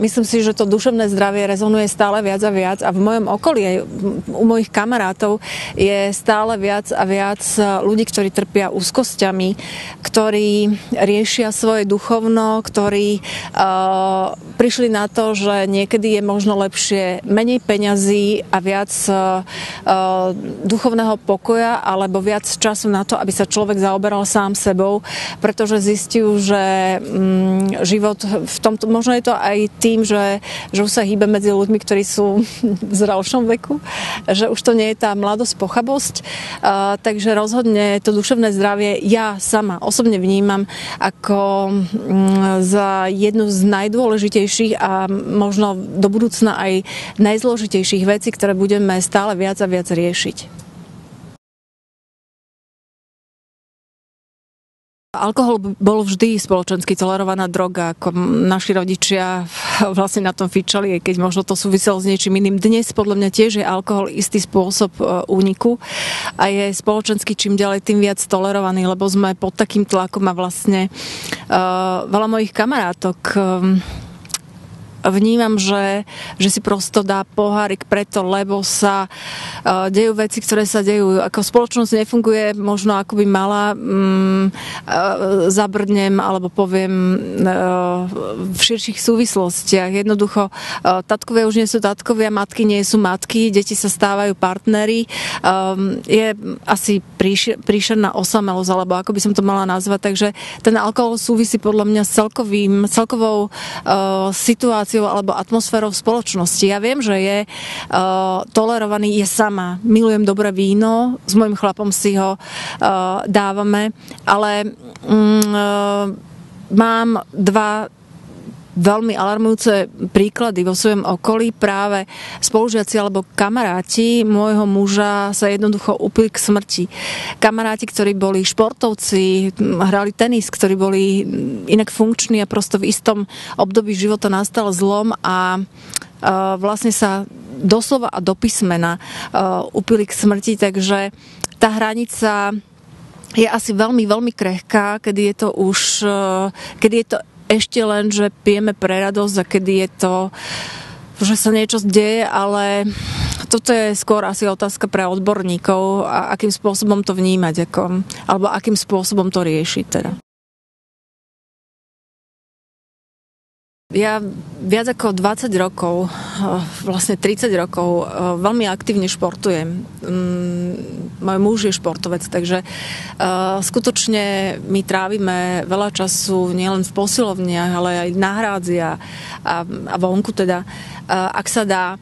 myslím si, že to duševné zdravie rezonuje stále viac a viac a v mojom okolí, aj u mojich kamarátov je stále viac a viac ľudí, ktorí trpia úzkosťami, ktorí riešia svoje duchovno, ktorí prišli na to, že niekedy je možno lepšie menej peňazí a viac duchovného pokoja alebo viac času na to, aby sa človek zaoberal sám sebou, pretože zistiu, že život v tomto, možno je to aj tým, že už sa hýbe medzi ľuďmi, ktorí sú v zrelšom veku, že už to nie je tá mladosť, pochabosť, takže rozhodne to duševné zdravie ja sama osobne vnímam ako za jednu z najdôležitejších a možno do budúcna aj najzložitejších vecí, ktoré budeme stále viac a viac riešiť. Alkohol bol vždy spoločensky tolerovaná droga, ako naši rodičia vlastne na tom fičali, keď možno to súviselo s niečím iným. Dnes podľa mňa tiež je alkohol istý spôsob úniku a je spoločensky čím ďalej tým viac tolerovaný, lebo sme pod takým tlakom a vlastne veľa mojich kamarátok vnímam, že si prosto dá pohárik preto, lebo sa dejú veci, ktoré sa dejú. Ako spoločnosť nefunguje možno ako by mala, zabrdnem alebo poviem v širších súvislostiach. Jednoducho, tatkovia už nie sú tatkovia, matky nie sú matky, deti sa stávajú partneri. Je asi príšerná osamelosť, alebo ako by som to mala nazvať. Takže ten alkohol súvisí podľa mňa s celkovou situáciou alebo atmosférou v spoločnosti. Ja viem, že je tolerovaný, je sama. Milujem dobré víno, s mojim chlapom si ho dávame, ale mám dva veľmi alarmujúce príklady vo svojom okolí. Práve spolužiaci alebo kamaráti môjho muža sa jednoducho upili k smrti. Kamaráti, ktorí boli športovci, hrali tenis, ktorí boli inak funkční a prosto v istom období života nastal zlom a vlastne sa doslova a do písmena upili k smrti, takže tá hranica je asi veľmi, veľmi krehká, kedy je to ešte len, že pijeme pre radosť a kedy je to, že sa niečo deje, ale toto je skôr asi otázka pre odborníkov a akým spôsobom to vnímať, alebo akým spôsobom to riešiť teda. Ja viac ako 20 rokov, vlastne 30 rokov, veľmi aktívne športujem. Môj muž je športovec, takže skutočne my trávime veľa času nielen v posilovniach, ale aj na hrádzi a vonku teda, ak sa dá.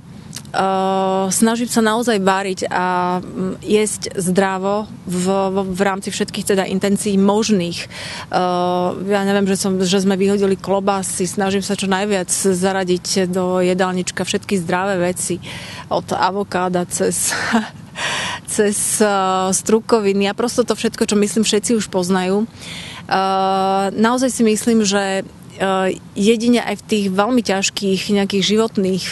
Snažím sa naozaj váriť a jesť zdravo v rámci všetkých teda intencií možných. Ja neviem, že sme vyhodili klobásy, snažím sa čo najviac zaradiť do jedálnička všetky zdravé veci, od avokáda cez strukoviny a prosto to všetko, čo myslím všetci už poznajú. Naozaj si myslím, že jedine aj v tých veľmi ťažkých nejakých životných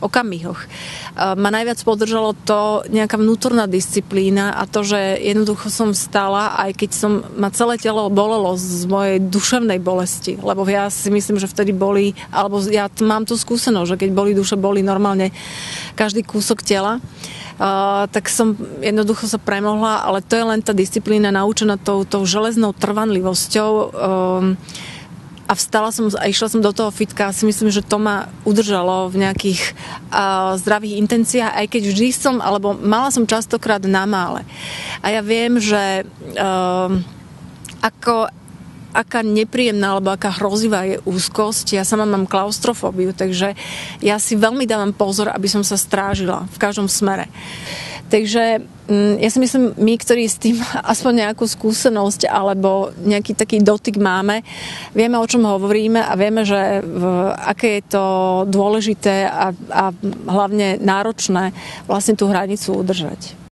okamihoch ma najviac podržalo to nejaká vnútorná disciplína a to, že jednoducho som vstala, aj keď ma celé telo bolelo z mojej duševnej bolesti, lebo ja si myslím, že vtedy boli, alebo ja mám tú skúsenosť, že keď boli duše, boli normálne každý kúsok tela, tak som jednoducho sa premohla, ale to je len tá disciplína naučená tou železnou trvanlivosťou. A vstala som a išla som do toho fitka a si myslím, že to ma udržalo v nejakých zdravých intenciách, aj keď vždy alebo mala som častokrát na mále. A ja viem, že aká nepríjemná alebo aká hrozivá je úzkosť. Ja sama mám klaustrofóbiu, takže ja si veľmi dávam pozor, aby som sa strážila v každom smere. Takže ja si myslím, my, ktorí s tým aspoň nejakú skúsenosť alebo nejaký taký dotyk máme, vieme, o čom hovoríme a vieme, že aké je to dôležité a hlavne náročné vlastne tú hranicu udržať.